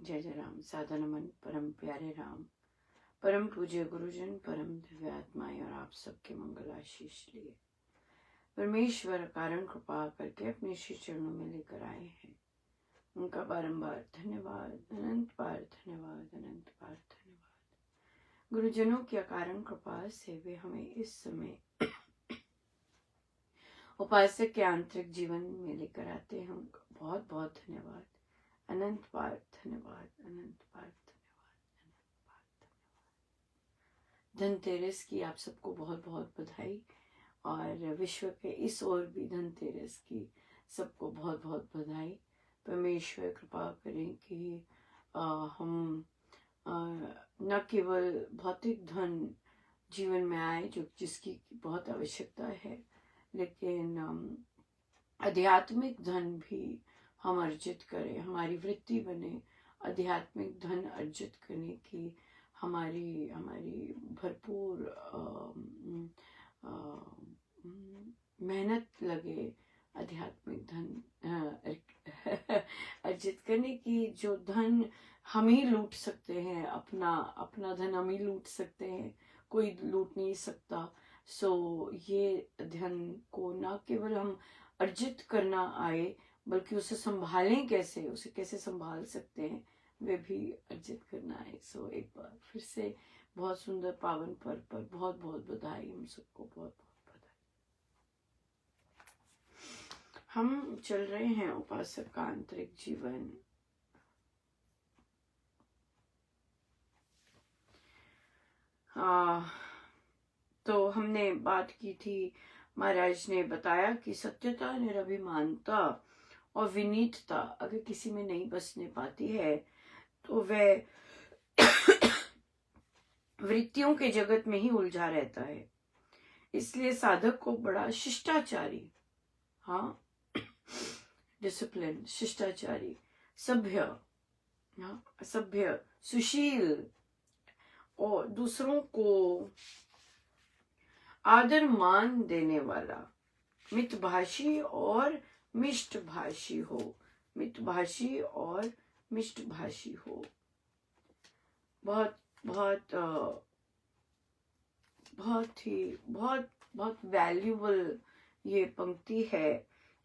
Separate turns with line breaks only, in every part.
जय जय राम। साधा नमन परम प्यारे राम, परम पूज्य गुरुजन, परम दिव्य आत्माएं और आप सबके मंगल आशीष लिए परमेश्वर कारण कृपा करके अपने श्री चरणों में लेकर आए हैं। उनका बारंबार धन्यवाद, अनंत बार धन्यवाद, अनंत बार धन्यवाद। गुरुजनों की अकारण कृपा से वे हमें इस समय उपासक के आंतरिक जीवन में लेकर आते हैं। उनका बहुत बहुत धन्यवाद, अनंत बार धन्यवाद, अनंत बार धन्यवाद, अनंत बार धन्यवाद। धनतेरस की आप सबको बहुत बहुत बधाई और विश्व के इस ओर भी धनतेरस की सबको बहुत बहुत बधाई। परमेश्वर कृपा करें कि हम न केवल भौतिक धन जीवन में आए जो जिसकी बहुत आवश्यकता है, लेकिन आध्यात्मिक धन भी हम अर्जित करें, हमारी वृत्ति बने आध्यात्मिक धन अर्जित करने की हमारी भरपूर मेहनत लगे आध्यात्मिक धन अर्जित करने की। जो धन हम ही लूट सकते हैं, अपना धन हम ही लूट सकते हैं, कोई लूट नहीं सकता। ये धन को न केवल हम अर्जित करना आए, बल्कि उसे संभालें कैसे, उसे कैसे संभाल सकते हैं वे भी अर्जित करना है। एक बार फिर से बहुत सुंदर पावन पर्व पर बहुत बहुत बधाई, हम सबको बहुत बहुत बधाई। हम चल रहे हैं उपासक का आंतरिक जीवन। तो हमने बात की थी, महाराज ने बताया कि सत्यता, निरभिमानता और विनीतता अगर किसी में नहीं बसने पाती है तो वह वृत्तियों के जगत में ही उलझा रहता है। इसलिए साधक को बड़ा शिष्टाचारी, डिसिप्लिन, शिष्टाचारी, सभ्य, सभ्य, सुशील और दूसरों को आदर मान देने वाला, मितभाषी और मिष्टभाषी हो, मितभाषी और मिष्टभाषी हो। बहुत बहुत बहुत वैल्यूबल ये पंक्ति है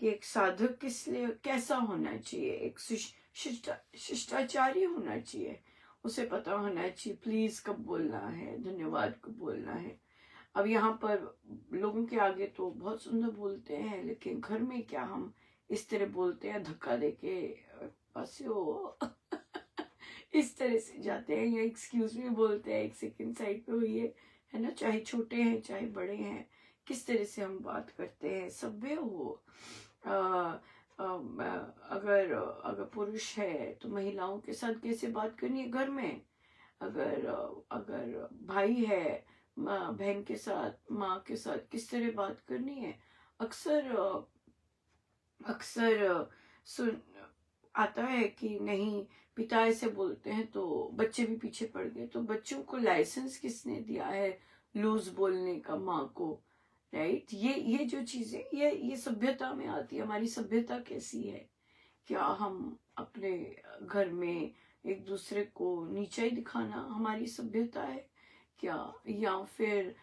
कि एक साधक किस लिए कैसा होना चाहिए, एक शिष्टाचारी होना चाहिए। उसे पता होना चाहिए प्लीज कब बोलना है, धन्यवाद कब बोलना है। अब यहाँ पर लोगों के आगे तो बहुत सुंदर बोलते हैं, लेकिन घर में क्या हम इस तरह बोलते हैं, धक्का देके पासे हो इस तरह से जाते हैं, या एक्सक्यूज मी बोलते हैं, एक सेकंड साइड पे होइए, है ना। चाहे छोटे हैं चाहे बड़े हैं, किस तरह से हम बात करते हैं, सभ्य हो। अगर पुरुष है तो महिलाओं के साथ कैसे बात करनी है घर में, अगर भाई है बहन के साथ, माँ के साथ किस तरह बात करनी है। अक्सर सुन आता है कि नहीं, पिता ऐसे बोलते हैं तो बच्चे भी पीछे पड़ गए। तो बच्चों को लाइसेंस किसने दिया है लूज बोलने का? माँ को, राइट। ये जो चीजें ये सभ्यता में आती है। हमारी सभ्यता कैसी है? क्या हम अपने घर में एक दूसरे को नीचा ही दिखाना हमारी सभ्यता है क्या? या फिर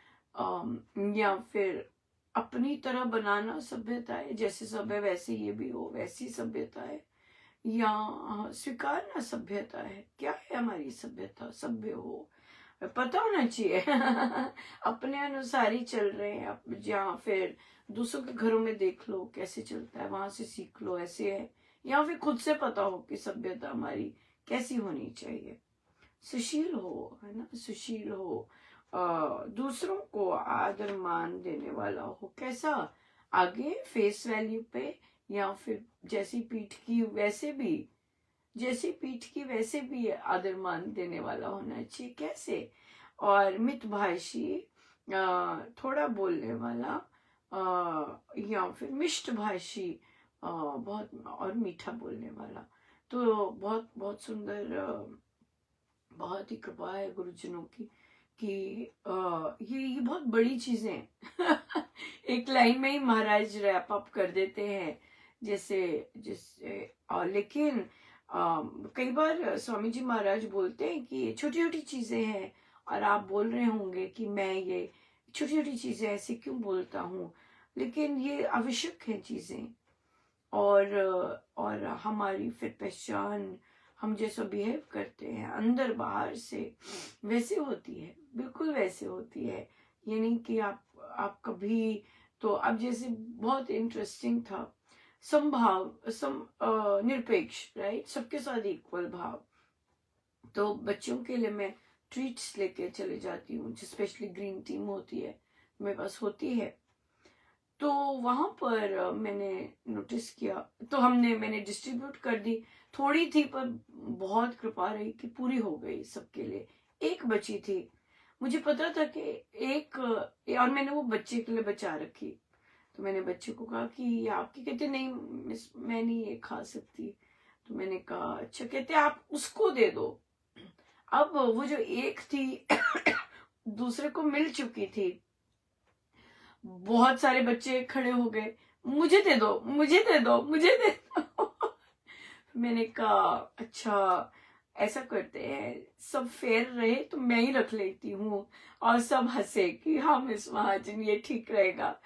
अपनी तरह बनाना सभ्यता है? जैसे सब है वैसे ये भी हो, वैसी सभ्यता है? या स्वीकारना सभ्यता है? क्या है हमारी सभ्यता? सभ्य हो, पता होना चाहिए अपने अनुसार ही चल रहे हैं आप। या फिर दूसरों के घरों में देख लो कैसे चलता है, वहां से सीख लो ऐसे है। या फिर खुद से पता हो कि सभ्यता हमारी कैसी होनी चाहिए। सुशील हो, है ना, सुशील हो, दूसरों को आदर मान देने वाला हो। कैसा? आगे फेस वैल्यू पे, या फिर जैसी पीठ की वैसे भी आदर मान देने वाला होना चाहिए। कैसे? और मितभाषी, थोड़ा बोलने वाला, या फिर मिष्टभाषी, बहुत और मीठा बोलने वाला। तो बहुत बहुत सुंदर, बहुत ही कृपा है गुरुजनों की कि ये बहुत बड़ी चीजें हैं एक लाइन में ही महाराज रैप अप कर देते हैं जैसे लेकिन कई बार स्वामी जी महाराज बोलते हैं कि छोटी छोटी चीजें हैं, और आप बोल रहे होंगे कि मैं ये छोटी छोटी चीजें ऐसे क्यों बोलता हूँ, लेकिन ये आवश्यक है चीजें। और हमारी फिर पहचान, हम जैसा बिहेव करते हैं अंदर बाहर से वैसे होती है, बिल्कुल वैसे होती है। ये नहीं कि आप कभी, तो अब जैसे बहुत इंटरेस्टिंग था, समभाव निरपेक्ष, राइट, सबके साथ इक्वल भाव। तो बच्चों के लिए मैं ट्रीट्स लेके चले जाती हूँ, स्पेशली ग्रीन टीम होती है, मेरे पास होती है। तो वहां पर मैंने नोटिस किया, तो मैंने डिस्ट्रीब्यूट कर दी। थोड़ी थी पर बहुत कृपा रही कि पूरी हो गई सबके लिए। एक बची थी, मुझे पता था कि एक, और मैंने वो बच्चे के लिए बचा रखी। तो मैंने बच्चे को कहा कि ये आपकी, कहते नहीं मिस मैं नहीं ये खा सकती। तो मैंने कहा अच्छा, कहते आप उसको दे दो। अब वो जो एक थी दूसरे को मिल चुकी थी। बहुत सारे बच्चे खड़े हो गए, मुझे दे दो, मुझे दे दो, मुझे दे दो। मैंने कहा अच्छा, ऐसा करते हैं, सब फेयर रहे तो मैं ही रख लेती हूँ। और सब हंसे कि हाँ मिस महाजन ये ठीक रहेगा।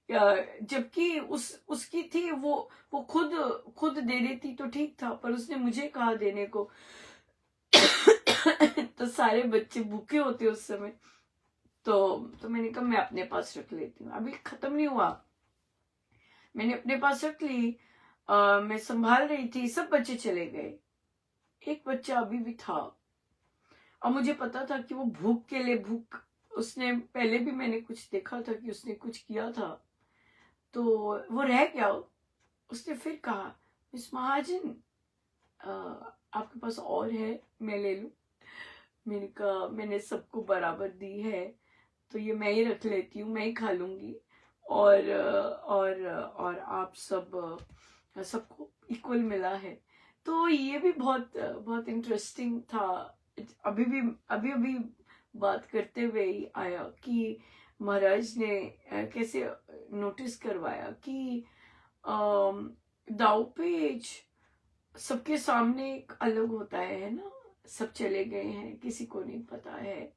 जबकि उसकी थी, वो खुद खुद दे देती तो ठीक था, पर उसने मुझे कहा देने को। तो सारे बच्चे भूखे होते उस समय। तो मैंने कहा मैं अपने पास रख लेती हूँ, अभी खत्म नहीं हुआ, मैंने अपने पास रख ली। मैं संभाल रही थी, सब बच्चे चले गए, एक बच्चा अभी भी था। और मुझे पता था कि वो भूख के लिए उसने पहले भी मैंने कुछ देखा था कि उसने कुछ किया था, तो वो रह गया। उसने फिर कहा मिस महाजन आपके पास और है, मैं ले लूं। मैंने कहा मैंने सबको बराबर दी है, तो ये मैं ही रख लेती हूँ, मैं ही खा लूंगी। और आप सबको इक्वल मिला है। तो ये भी बहुत बहुत इंटरेस्टिंग था। अभी अभी बात करते हुए ही आया कि महाराज ने कैसे नोटिस करवाया कि दाव पेच सबके सामने एक अलग होता है ना। सब चले गए हैं, किसी को नहीं पता है,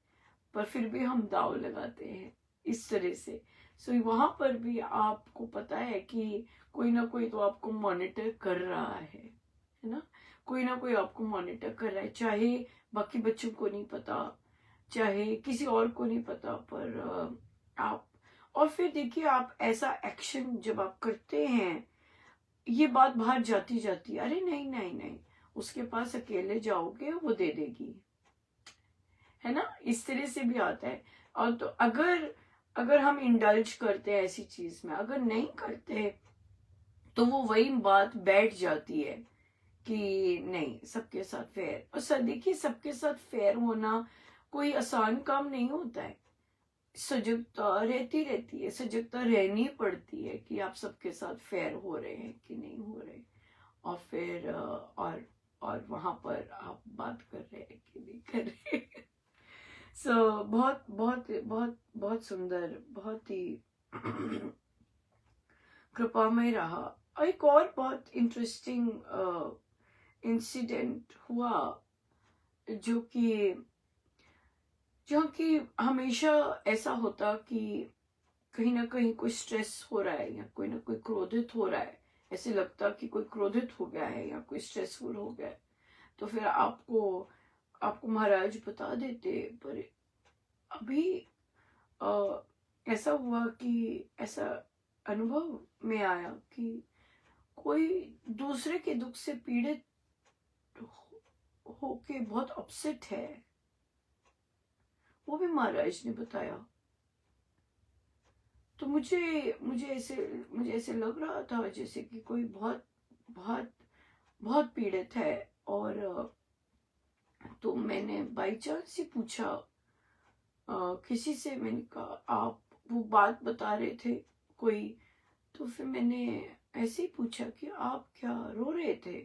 पर फिर भी हम दाव लगाते हैं इस तरह से। सो वहां पर भी आपको पता है कि कोई ना कोई तो आपको मॉनिटर कर रहा है ना, कोई ना कोई आपको मॉनिटर कर रहा है, चाहे बाकी बच्चों को नहीं पता, चाहे किसी और को नहीं पता, पर आप। और फिर देखिए, आप ऐसा एक्शन जब आप करते हैं, ये बात बाहर जाती जाती है, अरे नहीं नहीं नहीं, उसके पास अकेले जाओगे वो दे देगी, है ना, इस तरह से भी आता है। और तो अगर अगर हम इंडल्ज करते हैं ऐसी चीज में, अगर नहीं करते, तो वो वही बात बैठ जाती है कि नहीं, सबके साथ फेयर। और सर देखिए, सबके साथ फेयर होना कोई आसान काम नहीं होता है, सजगता रहती है, सजगता रहनी पड़ती है कि आप सबके साथ फेयर हो रहे हैं कि नहीं हो रहे। और फिर और वहां पर आप बात कर रहे हैं कि नहीं कर रहे। सो बहुत बहुत बहुत बहुत सुंदर, बहुत ही कृपामय रहा। और एक और बहुत इंटरेस्टिंग इंसिडेंट हुआ, जो कि हमेशा ऐसा होता कि कहीं ना कहीं कोई स्ट्रेस हो रहा है, या कोई ना कोई क्रोधित हो रहा है, ऐसे लगता कि कोई क्रोधित हो गया है या कोई स्ट्रेसफुल हो गया है, तो फिर आपको आपको महाराज बता देते। पर अभी ऐसा हुआ कि ऐसा अनुभव में आया कि कोई दूसरे के दुख से पीड़ित होके बहुत अपसेट है, वो भी महाराज ने बताया। तो मुझे ऐसे लग रहा था जैसे कि कोई बहुत बहुत बहुत पीड़ित है। और तो मैंने बाई चांस ही पूछा किसी से, मैंने कहा आप वो बात बता रहे थे कोई, तो फिर मैंने ऐसे ही पूछा कि आप क्या रो रहे थे।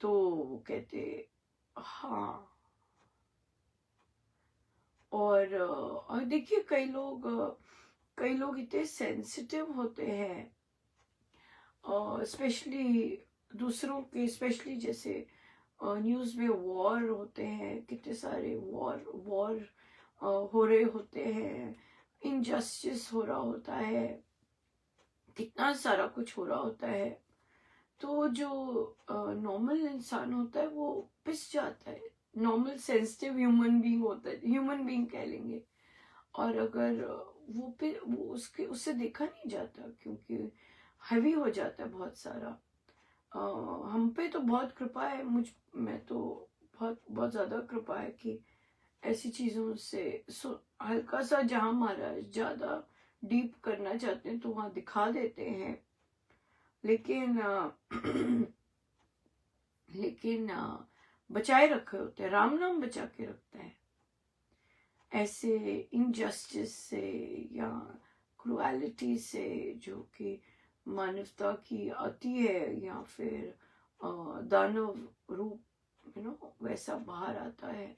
तो वो कहते हाँ। और देखिए, कई लोग इतने सेंसिटिव होते हैं, स्पेशली दूसरों के, स्पेशली जैसे न्यूज़ में वॉर होते हैं, कितने सारे वॉर वॉर हो रहे होते हैं, इनजस्टिस हो रहा होता है, कितना सारा कुछ हो रहा होता है, तो जो नॉर्मल इंसान होता है वो पिस जाता है। नॉर्मल सेंसिटिव ह्यूमन बीइंग होता है, ह्यूमन बीइंग कह लेंगे। और अगर वो फिर वो उससे देखा नहीं जाता, क्योंकि हैवी हो जाता है बहुत सारा। हम पे तो बहुत कृपा है, मैं तो बहुत बहुत ज्यादा कृपा है कि ऐसी चीजों से हल्का सा, जहां महाराज ज्यादा डीप करना चाहते हैं तो वहां दिखा देते हैं, लेकिन लेकिन बचाए रखे होते हैं, राम नाम बचा के रखता है ऐसे इनजस्टिस से या क्रुएलिटी से, जो कि मानवता की आती है, या फिर दानव रूप वैसा बाहर आता है।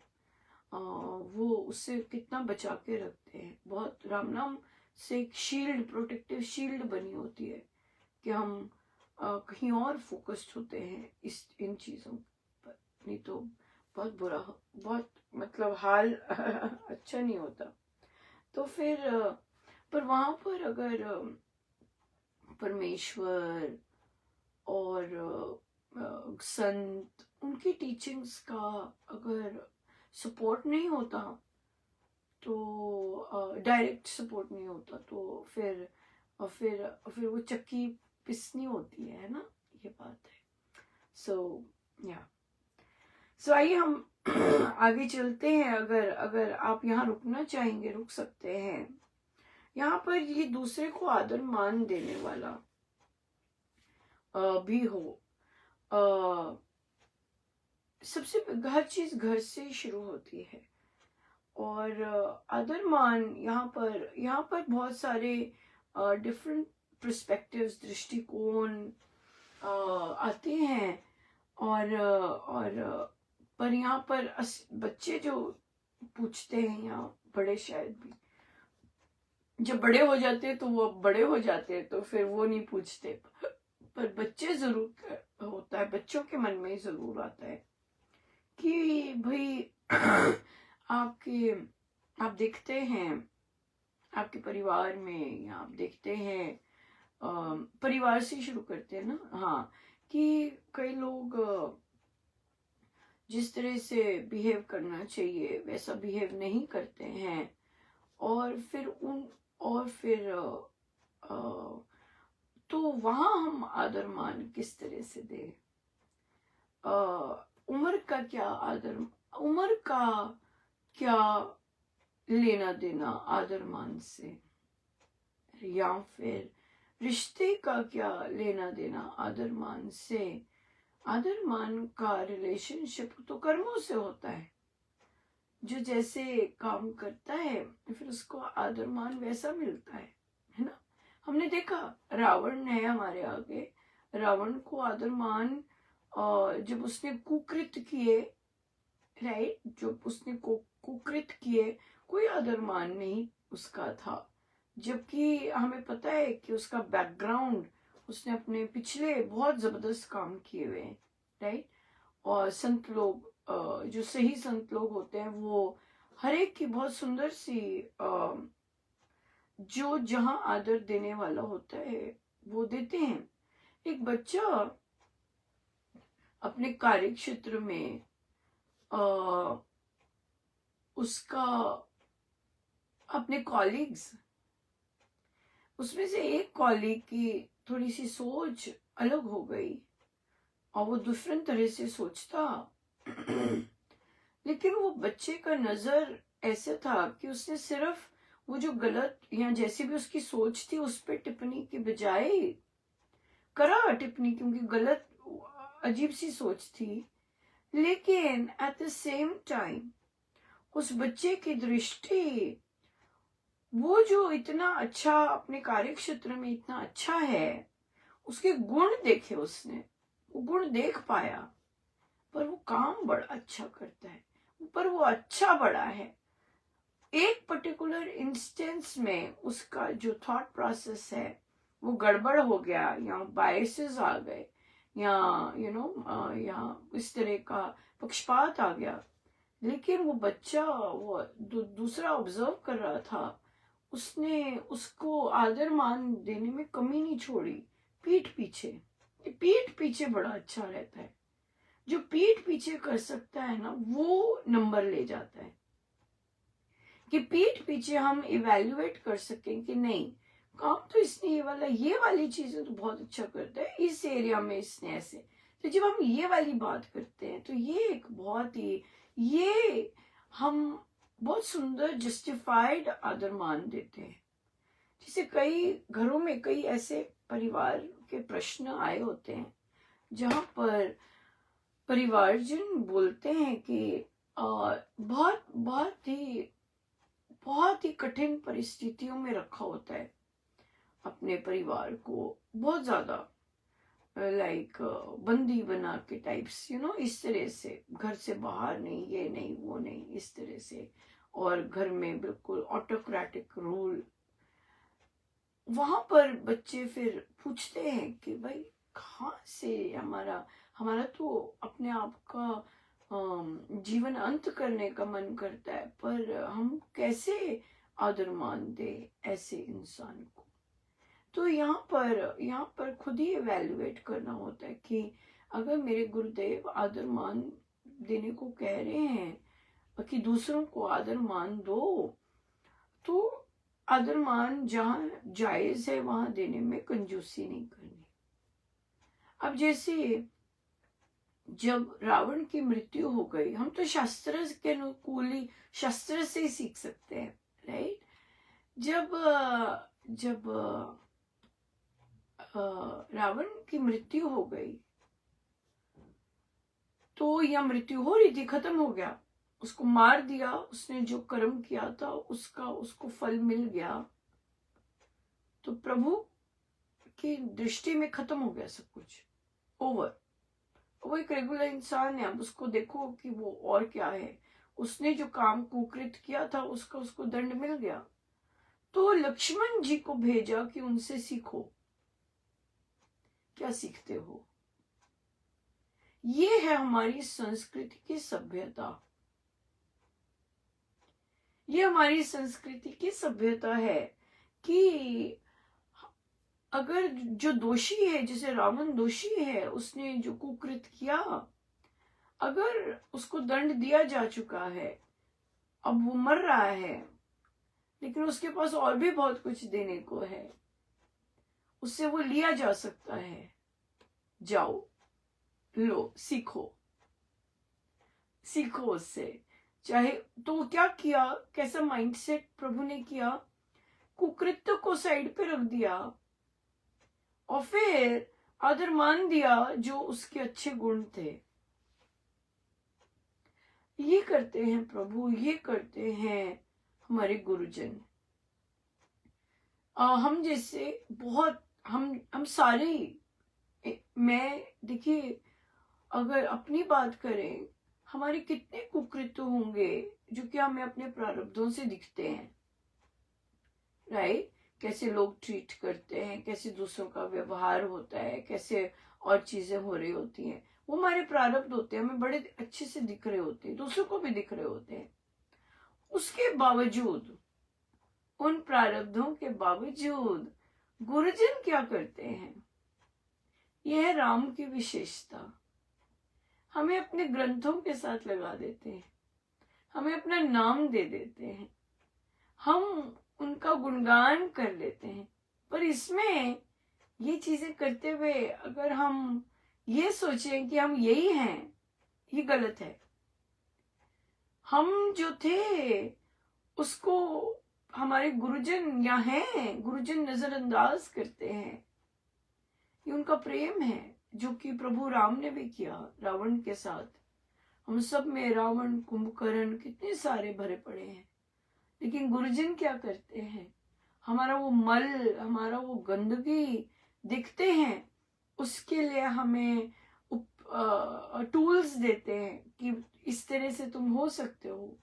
वो उससे कितना बचा के रखते हैं। बहुत राम नाम से एक शील्ड, प्रोटेक्टिव शील्ड बनी होती है कि हम कहीं और फोकस्ड होते हैं इन चीजों पर, नहीं तो बहुत बुरा, बहुत मतलब हाल अच्छा नहीं होता। तो फिर पर वहां पर अगर परमेश्वर और संत, उनकी टीचिंग्स का अगर सपोर्ट नहीं होता, तो डायरेक्ट सपोर्ट नहीं होता, तो फिर वो चक्की पिसनी होती है ना, ये बात है। या सो आइए हम आगे चलते हैं। अगर अगर आप यहाँ रुकना चाहेंगे रुक सकते हैं। यहाँ पर ये दूसरे को आदर मान देने वाला भी हो। सबसे हर चीज घर से शुरू होती है, और आदर मान यहाँ पर बहुत सारे डिफरेंट पर्सपेक्टिव्स, दृष्टिकोण आते हैं। और पर यहाँ पर बच्चे जो पूछते हैं, या बड़े शायद भी, जब बड़े हो जाते हैं तो वो बड़े हो जाते हैं तो फिर वो नहीं पूछते, पर बच्चे जरूर होता है, बच्चों के मन में जरूर आता है कि भाई आप देखते हैं आपके परिवार में, या आप देखते हैं परिवार से शुरू करते हैं ना, हाँ, कि कई लोग जिस तरह से बिहेव करना चाहिए वैसा बिहेव नहीं करते हैं, और फिर तो वहां हम आदर मान किस तरह से दें? उम्र का क्या आदर, उम्र का क्या लेना देना आदर मान से, या फिर रिश्ते का क्या लेना देना आदर मान से? आदर मान का रिलेशनशिप तो कर्मों से होता है, जो जैसे काम करता है फिर उसको आदर मान वैसा मिलता है ना। हमने देखा रावण है हमारे आगे, रावण को आदर मान जब उसने कुकृत किए, राइट, जब उसने कुकृत किए, कोई आदर मान नहीं उसका था, जबकि हमें पता है कि उसका बैकग्राउंड, उसने अपने पिछले बहुत जबरदस्त काम किए हुए हैं, राइट। और संत लोग, जो सही संत लोग होते हैं, वो हर एक की बहुत सुंदर सी जो जहां आदर देने वाला होता है वो देते हैं। एक बच्चा अपने कार्य क्षेत्र में उसका अपने कॉलीग्स, उसमें से एक कॉलीग की थोड़ी सी सोच अलग हो गई और वो डिफरेंट तरह से सोचता लेकिन वो बच्चे का नजर ऐसे था कि उसने सिर्फ वो जो गलत या जैसी भी उसकी सोच थी उस पर टिप्पणी के बजाय करा टिप्पणी, क्योंकि गलत अजीब सी सोच थी, लेकिन एट द सेम टाइम उस बच्चे की दृष्टि, वो जो इतना अच्छा अपने कार्य क्षेत्र में इतना अच्छा है, उसके गुण देखे उसने, वो गुण देख पाया, पर वो काम बड़ा अच्छा करता है, पर वो अच्छा बड़ा है। एक पर्टिकुलर इंस्टेंस में उसका जो थॉट प्रोसेस है वो गड़बड़ हो गया, या बायसेस आ गए, या या इस तरह का पक्षपात आ गया, लेकिन वो बच्चा वो दूसरा ऑब्जर्व कर रहा था, उसने उसको आदर मान देने में कमी नहीं छोड़ी। पीठ पीछे, पीठ पीछे बड़ा अच्छा रहता है। जो पीठ पीछे कर सकता है ना, वो नंबर ले जाता है। कि पीठ पीछे हम इवेल्युएट कर सकें कि नहीं, काम तो इसने ये वाली चीजें तो बहुत अच्छा करता है, इस एरिया में इसने ऐसे। तो जब हम ये वाली बात करते हैं तो ये एक बहुत ही, ये हम बहुत सुंदर जस्टिफाइड आदर मान देते हैं। जैसे कई घरों में कई ऐसे परिवार के प्रश्न आए होते हैं जहां पर परिवारजन बोलते हैं कि बहुत ही कठिन परिस्थितियों में रखा होता है अपने परिवार को, बहुत ज्यादा लाइक बंदी बना के टाइप्स, इस तरह से, घर से बाहर नहीं, ये नहीं वो नहीं, इस तरह से। और घर में बिल्कुल ऑटोक्रेटिक रूल। वहां पर बच्चे फिर पूछते हैं कि भाई कहाँ से हमारा हमारा तो अपने आप का जीवन अंत करने का मन करता है, पर हम कैसे आदर मान दे ऐसे इंसान को। तो यहाँ पर खुद ही एवेल्युएट करना होता है कि अगर मेरे गुरुदेव आदर मान देने को कह रहे हैं कि दूसरों को आदर मान दो, तो आदर मान जहाँ जायज है वहां देने में कंजूसी नहीं करनी। अब जैसे जब रावण की मृत्यु हो गई, हम तो शास्त्र के अनुकूल ही, शास्त्र से ही सीख सकते हैं, राइट। जब रावण की मृत्यु हो गई, तो यह मृत्यु हो रही थी, खत्म हो गया, उसको मार दिया, उसने जो कर्म किया था उसको फल मिल गया, तो प्रभु की दृष्टि में खत्म हो गया सब कुछ, ओवर। वो एक रेगुलर इंसान है, अब उसको देखो कि वो और क्या है, उसने जो काम कुकृत किया था उसको दंड मिल गया। तो लक्ष्मण जी को भेजा कि उनसे सीखो, क्या सीखते हो। ये है हमारी संस्कृति की सभ्यता, ये हमारी संस्कृति की सभ्यता है कि अगर जो दोषी है, जैसे रावण दोषी है, उसने जो कुकृत किया, अगर उसको दंड दिया जा चुका है, अब वो मर रहा है, लेकिन उसके पास और भी बहुत कुछ देने को है, उससे वो लिया जा सकता है, जाओ लो, सीखो सीखो उससे। चाहे तो वो क्या किया, कैसा माइंडसेट प्रभु ने किया, कुकृत्य को साइड पे रख दिया और फिर आदर मान दिया जो उसके अच्छे गुण थे। ये करते हैं प्रभु, ये करते हैं हमारे गुरुजन। हम जैसे बहुत, हम सारे ही, मैं देखिए अगर अपनी बात करें, हमारे कितने कुकृत्य होंगे जो कि हमें अपने प्रारब्धों से दिखते हैं, राइट। कैसे लोग ट्रीट करते हैं, कैसे दूसरों का व्यवहार होता है, कैसे और चीजें हो रही होती हैं, वो हमारे प्रारब्ध होते हैं, हमें बड़े अच्छे से दिख रहे होते हैं, दूसरों को भी दिख रहे होते हैं। उसके बावजूद, उन प्रारब्धों के बावजूद गुरुजन क्या करते हैं, यह है राम की विशेषता। हमें अपने ग्रंथों के साथ लगा देते हैं, हमें अपना नाम दे देते हैं, हम उनका गुणगान कर लेते हैं। पर इसमें ये चीजें करते हुए अगर हम ये सोचें कि हम यही हैं, ये गलत है। हम जो थे उसको हमारे गुरुजन या हैं, गुरुजन नजरअंदाज करते हैं। ये उनका प्रेम है जो कि प्रभु राम ने भी किया रावण के साथ। हम सब में रावण, कुंभकर्ण कितने सारे भरे पड़े हैं, लेकिन गुरुजन क्या करते हैं, हमारा वो मल, हमारा वो गंदगी दिखते हैं, उसके लिए हमें टूल्स देते हैं कि इस तरह से तुम हो सकते हो।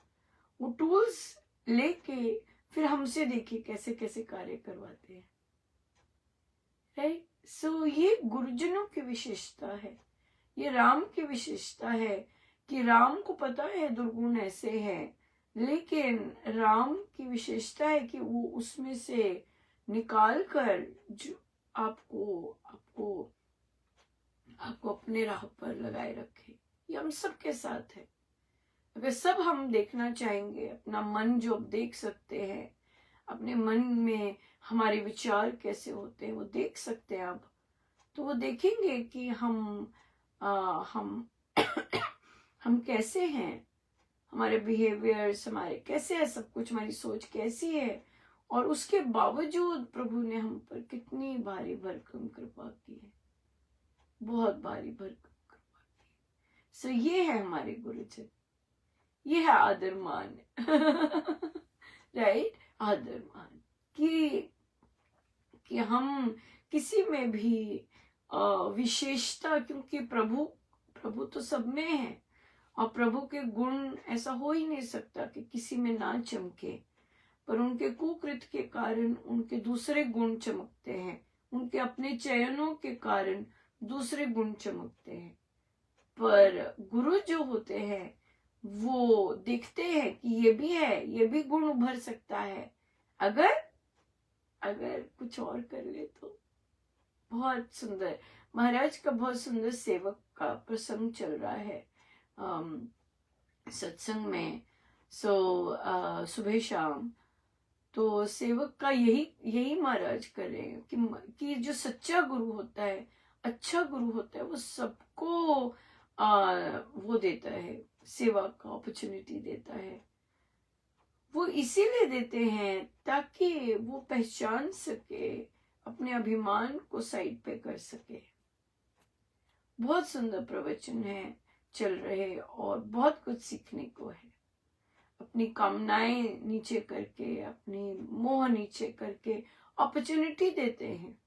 वो टूल्स लेके फिर हमसे देखिए कैसे कैसे कार्य करवाते हैं, राइट। सो ये गुरुजनों की विशेषता है, ये राम की विशेषता है कि राम को पता है दुर्गुण ऐसे है, लेकिन राम की विशेषता है कि वो उसमें से निकाल कर जो आपको आपको आपको अपने राह पर लगाए रखे। ये हम सबके साथ है। अगर सब हम देखना चाहेंगे, अपना मन जो अब देख सकते हैं, अपने मन में हमारे विचार कैसे होते हैं वो देख सकते हैं आप, तो वो देखेंगे कि हम हम कैसे हैं, हमारे बिहेवियर्स हमारे कैसे है, सब कुछ हमारी सोच कैसी है, और उसके बावजूद प्रभु ने हम पर कितनी भारी भरकम कृपा की है, बहुत भारी भरकम कृपा की। सो ये है हमारे गुरुजन, ये है आदर मान राइट, आदर मान कि हम किसी में भी विशेषता, क्योंकि प्रभु प्रभु तो सब में है, और प्रभु के गुण ऐसा हो ही नहीं सकता कि किसी में ना चमके, पर उनके कुकृत के कारण उनके दूसरे गुण चमकते हैं, उनके अपने चयनों के कारण दूसरे गुण चमकते हैं। पर गुरु जो होते हैं वो देखते हैं कि ये भी है, ये भी गुण उभर सकता है, अगर अगर कुछ और कर ले तो। बहुत सुंदर, महाराज का बहुत सुंदर सेवक का प्रसंग चल रहा है सत्संग में। सुबह शाम तो सेवक का यही यही महाराज कर रहे हैं कि जो सच्चा गुरु होता है, अच्छा गुरु होता है, वो सबको वो देता है, सेवा का अपॉर्चुनिटी देता है। वो इसीलिए देते हैं ताकि वो पहचान सके, अपने अभिमान को साइड पे कर सके। बहुत सुंदर प्रवचन है चल रहे, और बहुत कुछ सीखने को है। अपनी कामनाएं नीचे करके, अपनी मोह नीचे करके अपॉर्चुनिटी देते हैं।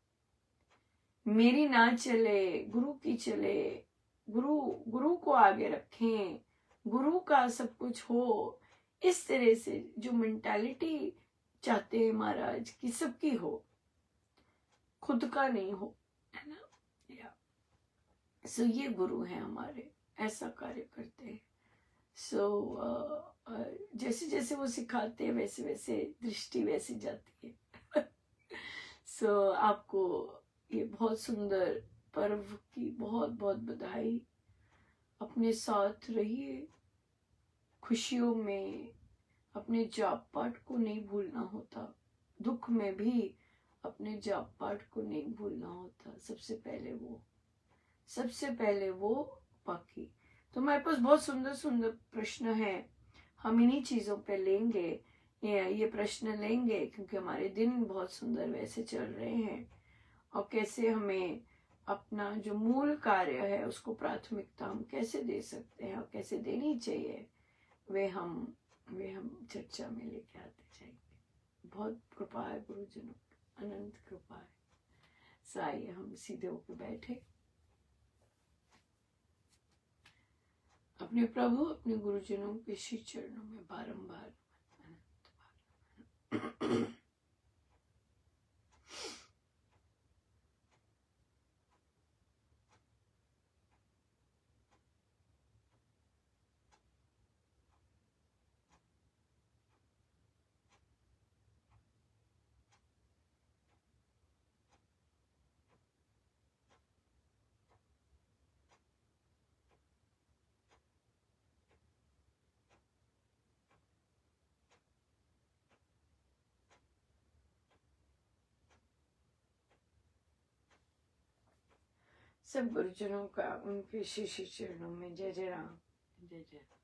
मेरी ना चले, गुरु की चले, गुरु गुरु को आगे रखें, गुरु का सब कुछ हो, इस तरह से जो मेंटालिटी चाहते हैं महाराज कि सबकी हो, खुद का नहीं हो, है ना। सो ये गुरु हैं हमारे, ऐसा कार्य करते हैं। जैसे जैसे वो सिखाते हैं वैसे वैसे दृष्टि वैसी जाती है। आपको ये बहुत सुंदर पर्व की बहुत बहुत बधाई। अपने साथ रहिए खुशियों में, अपने जाप पाठ को नहीं भूलना होता, दुख में भी अपने जाप पाठ को नहीं भूलना होता। सबसे पहले वो बाकी। तो हमारे पास बहुत सुंदर सुंदर प्रश्न है, हम इन्हीं चीजों पे लेंगे, ये प्रश्न लेंगे, क्योंकि हमारे दिन बहुत सुंदर वैसे चल रहे हैं, और कैसे हमें अपना जो मूल कार्य है उसको प्राथमिकता हम कैसे दे सकते हैं और कैसे देनी चाहिए, वे हम चर्चा में लेके आते जाएंगे। बहुत कृपा है गुरुजनों, अनंत कृपा है। आइए हम सीधे होकर बैठे, अपने प्रभु अपने गुरुजनों के श्री चरणों में बारंबार अनंत बार सब गुरुजनों का उनके श्री चरणों में जय जय राम, जय जय राम।